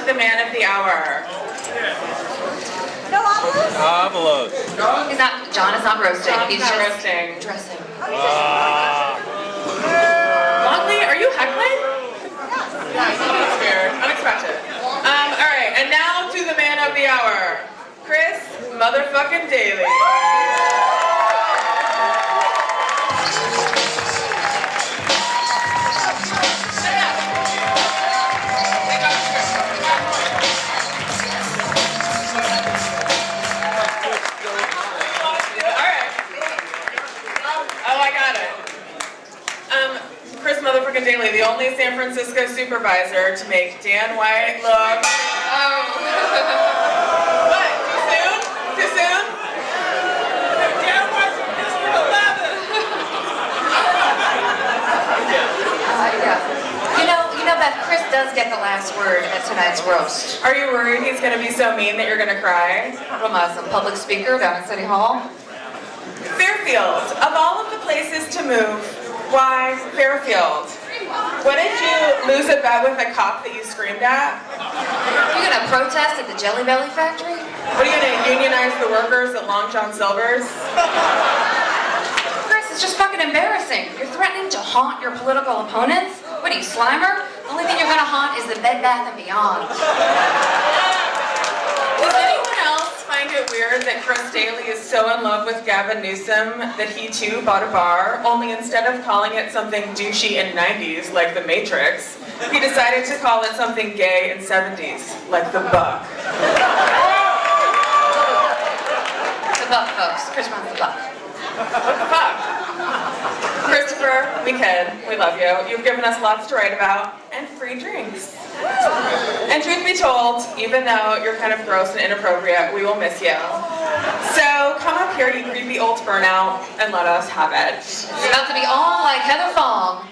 to the man of the hour. No omelet? Avalos. He's not, John is not roasting. John's He's not just roasting. dressing. Longley, are you heckling? Yeah, that's weird. Unexpected. Alright, and now to the man of the hour. Chris motherfucking Daly. Chris motherfucking Daly, the only San Francisco supervisor to make Dan White look. What? Too soon? Too soon? Dan White's Mr. 11. Yeah. You know that Chris does get the last word at tonight's roast. Are you worried he's gonna be so mean that you're gonna cry? From some public speaker down at City Hall. Fairfield, of all of the places to move, why Fairfield? When did you lose a bet with a cop that you screamed at? You gonna protest at the Jelly Belly factory? What are you gonna unionize the workers at Long John Silver's? Chris, it's just fucking embarrassing. You're threatening to haunt your political opponents? What are you, Slimer? The only thing you're gonna haunt is the Bed Bath & Beyond. Does anyone else find it weird that Chris Daly is so in love with Gavin Newsom that he too bought a bar, only instead of calling it something douchey in 90s like The Matrix, he decided to call it something gay in 70s like The Buck. The Buck, folks. Chris wants the Buck. What the fuck? Christopher, we kid. We love you. You've given us lots to write about and free drinks. And truth be told, even though you're kind of gross and inappropriate, we will miss you. So come up here, you creepy old burnout, and let us have it. You're about to be all like Heather Fong.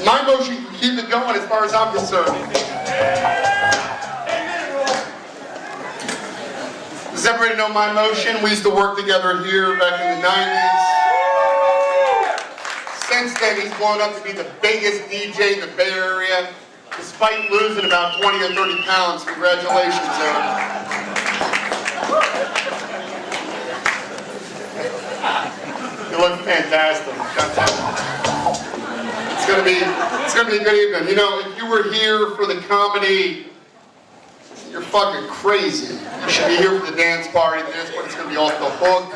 My motion can keep it going as far as I'm concerned. Does everybody know my motion? We used to work together here back in the 90s. Since then, he's blown up to be the biggest DJ in the Bay Area, despite losing about 20 or 30 pounds. Congratulations, Aaron. You look fantastic. It's gonna be a good evening. You know, if you were here for the comedy, you're fucking crazy. You should be here for the dance party. The dance party's gonna be off the hook.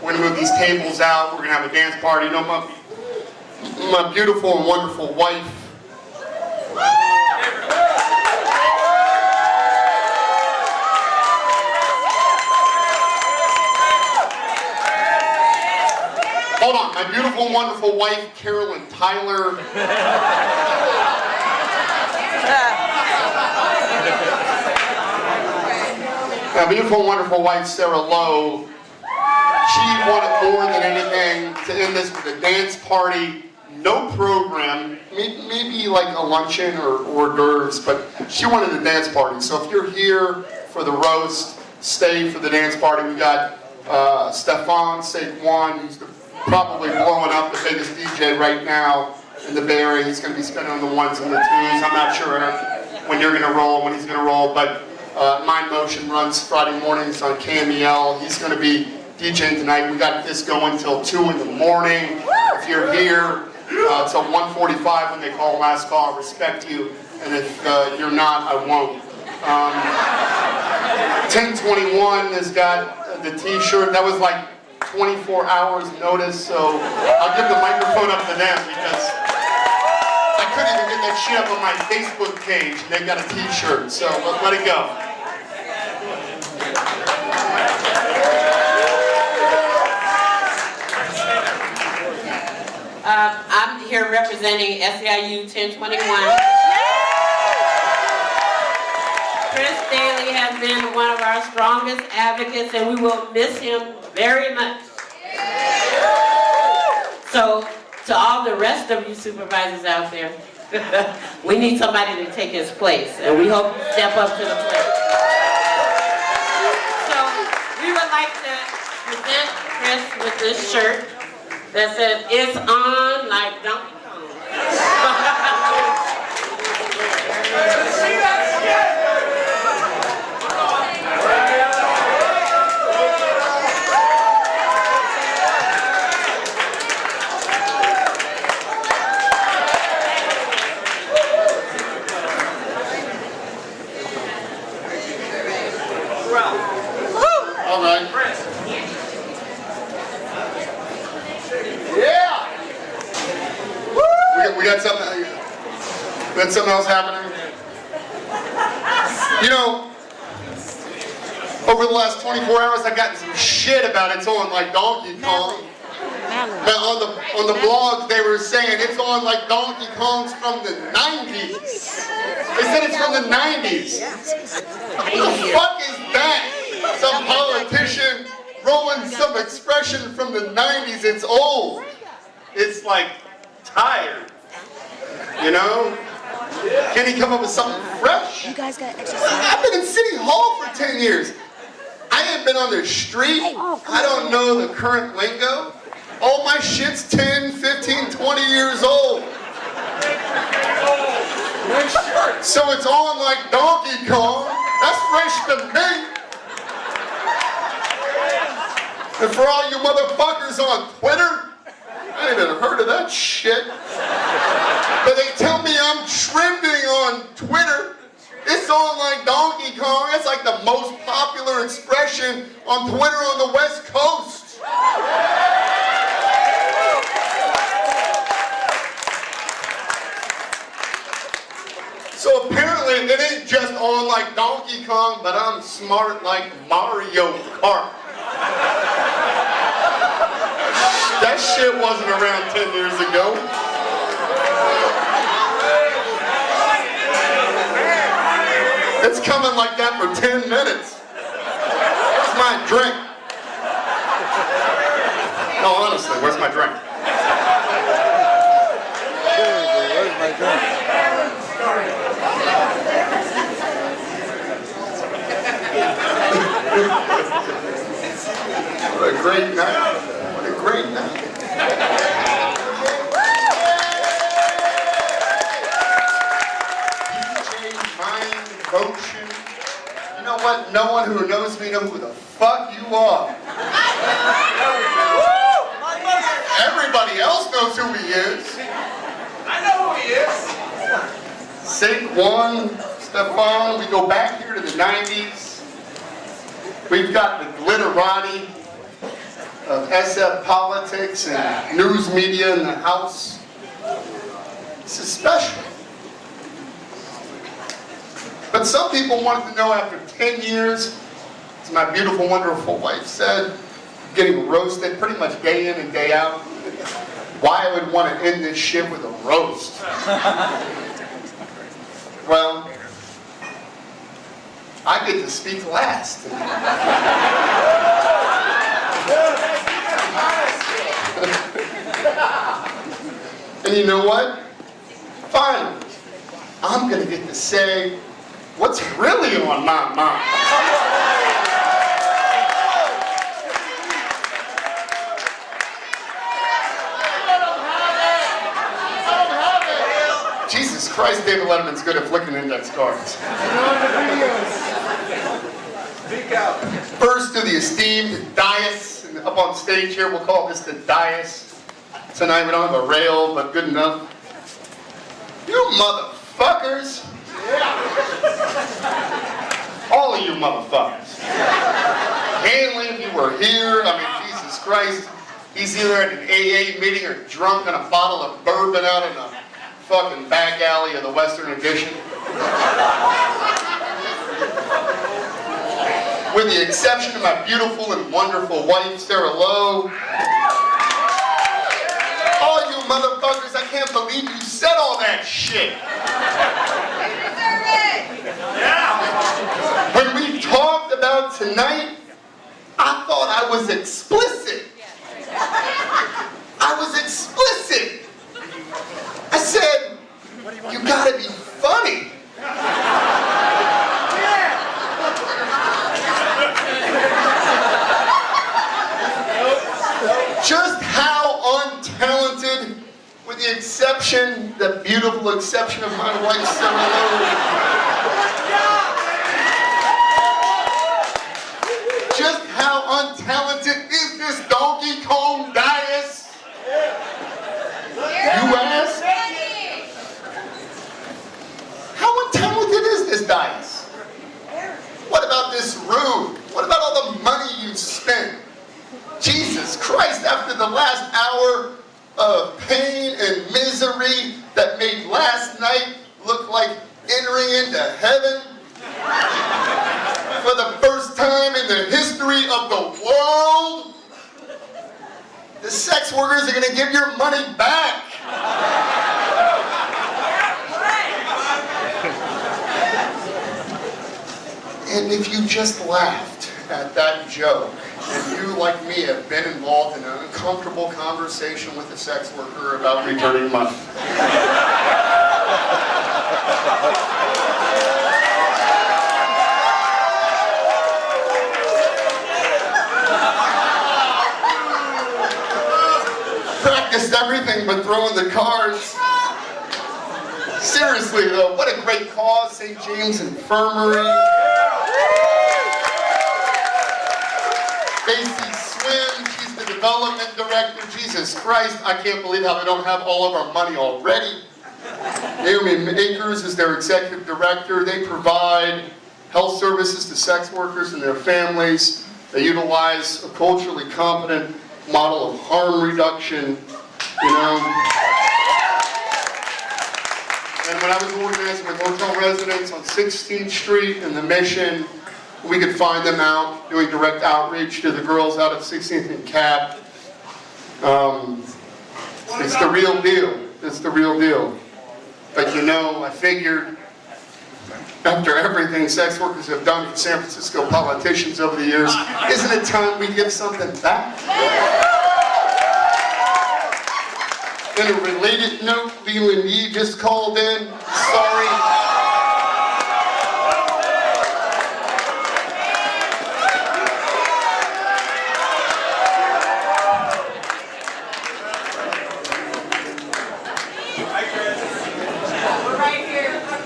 We're gonna move these tables out. We're gonna have a dance party. You know, my beautiful and wonderful wife. Hold on, my beautiful and wonderful wife, Carolyn Tyler. My beautiful and wonderful wife, Sarah Lowe. She wanted more than anything to end this with a dance party, no program, maybe like a luncheon or hors d'oeuvres, but she wanted a dance party. So if you're here for the roast, stay for the dance party. We got Stefan Saquon, who's probably blowing up, the biggest DJ right now in the Bay Area. He's going to be spinning on the ones and the twos. I'm not sure when you're going to roll, when he's going to roll, but My Motion runs Friday mornings on KMEL. He's going to be DJing tonight. We got this going till 2 in the morning. If you're here till 1:45 when they call last call, I respect you. And if you're not, I won't. 1021 has got the t-shirt. That was like 24 hours notice, so I'll give the microphone up to them because I couldn't even get that shit up on my Facebook page, and they've got a t-shirt, so let it go. I'm here representing SEIU 1021. Chris Daly has been one of our strongest advocates, and we will miss him very much. So to all the rest of you supervisors out there, we need somebody to take his place, and we hope you step up to the plate. So we would like to present Chris with this shirt that says, "It's on like Donkey Kong." All right. Yeah. We got something. We got something else happening. You know, over the last 24 hours, I've gotten some shit about it's on like Donkey Kong. But on the blog, they were saying it's on like Donkey Kong's from the 90s. They said it's from the 90s. What the fuck is that? Some politician rolling some expression from the 90s. It's old. It's like tired. You know? Can he come up with something fresh? You guys got extra. I've been in City Hall for 10 years. I ain't been on the street. I don't know the current lingo. All my shit's 10, 15, 20 years old. So it's on like Donkey Kong. That's fresh to me. And for all you motherfuckers on Twitter, I ain't even heard of that shit. But they tell me I'm trending on Twitter. It's on like Donkey Kong. It's like the most popular expression on Twitter on the West Coast. So apparently it ain't just on like Donkey Kong, but I'm smart like Mario Kart. That shit wasn't around 10 years ago. It's coming like that for 10 minutes. Where's my drink? No, honestly, where's my drink? Where's my drink? What a great night. What a great night. DJ Mind Motion. You know what? No one who knows me knows who the fuck you are. Everybody else knows who he is. I know who he is. Sync One, Stefan, we go back here to the 90s. We've got the glitterati of SF politics and news media in the house. This is special. But some people wanted to know after 10 years, as my beautiful, wonderful wife said, getting roasted pretty much day in and day out, why I would want to end this shit with a roast. Well, I get to speak last. And you know what? Finally, I'm going to get to say what's really on my mind. Jesus Christ, David Letterman's good at flicking index cards. First to the esteemed dais, and up on stage here, we'll call this the dais. Tonight we don't have a rail, but good enough. You motherfuckers. All of you motherfuckers. Hanley, if you were here, I mean, Jesus Christ, he's either at an AA meeting or drunk on a bottle of bourbon out in the fucking back alley of the Western Addition. With the exception of my beautiful and wonderful wife, Sarah Lowe. All you motherfuckers, I can't believe you said all that shit. When we talked about tonight, I thought I was explicit. I was explicit. You gotta be funny. Just how untalented, with the exception, the beautiful exception of my wife, Sarah Lowe. Just how untalented is this Donkey Kong Dias? You ask? How untalented is this Dias? What about this room? What about all the money you've spent? Jesus Christ, after the last hour of pain and misery that made last night look like entering into heaven, for the first time in the history of the world, the sex workers are going to give your money back. And if you just laughed at that joke, and you, like me, have been involved in an uncomfortable conversation with a sex worker about returning money. Practiced everything but throwing the cards. Seriously though, what a great cause, St. James Infirmary. Stacy Swim, she's the development director. Jesus Christ, I can't believe how they don't have all of our money already. Naomi Akers is their executive director. They provide health services to sex workers and their families. They utilize a culturally competent model of harm reduction, you know. And when I was organizing with hotel residents on 16th Street in the Mission, we could find them out doing direct outreach to the girls out at 16th and Cap. It's the real deal. It's the real deal. But you know, I figured after everything sex workers have done for San Francisco politicians over the years, isn't it time we give something back? In a related note, Leland Yee just called in. Sorry.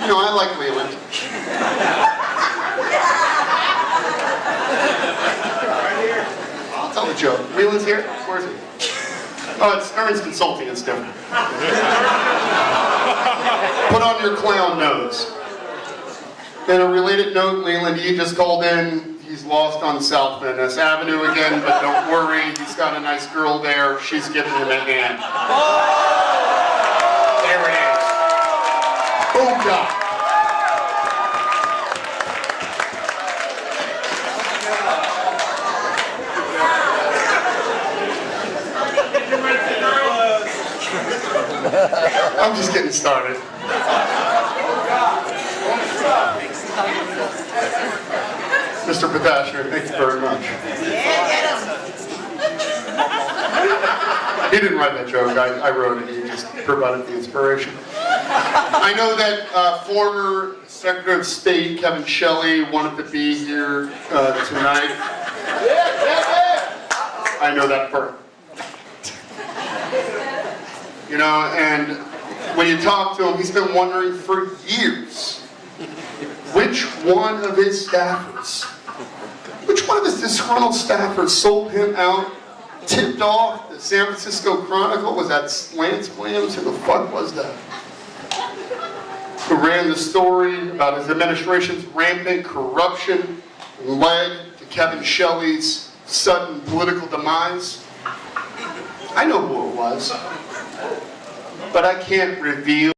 You know, I like Leland. I'll tell the joke. Leland's here? Where is he? Oh, it's Ernst Consulting, it's different. Put on your clown nose. In a related note, Leland Yee just called in. He's lost on South Van Ness Avenue again, but don't worry, he's got a nice girl there. She's giving him a hand. There it is. Boom, God. I'm just getting started. Mr. Patashner, thank you very much. He didn't write that joke, I wrote it, he just provided the inspiration. I know that former Secretary of State Kevin Shelley wanted to be here tonight. I know that for you know, and when you talk to him, he's been wondering for years which one of his staffers, which one of his disgruntled staffers sold him out, tipped off the San Francisco Chronicle. Was that Lance Williams? Who the fuck was that? Who ran the story about his administration's rampant corruption and led to Kevin Shelley's sudden political demise? I know who it was, but I can't reveal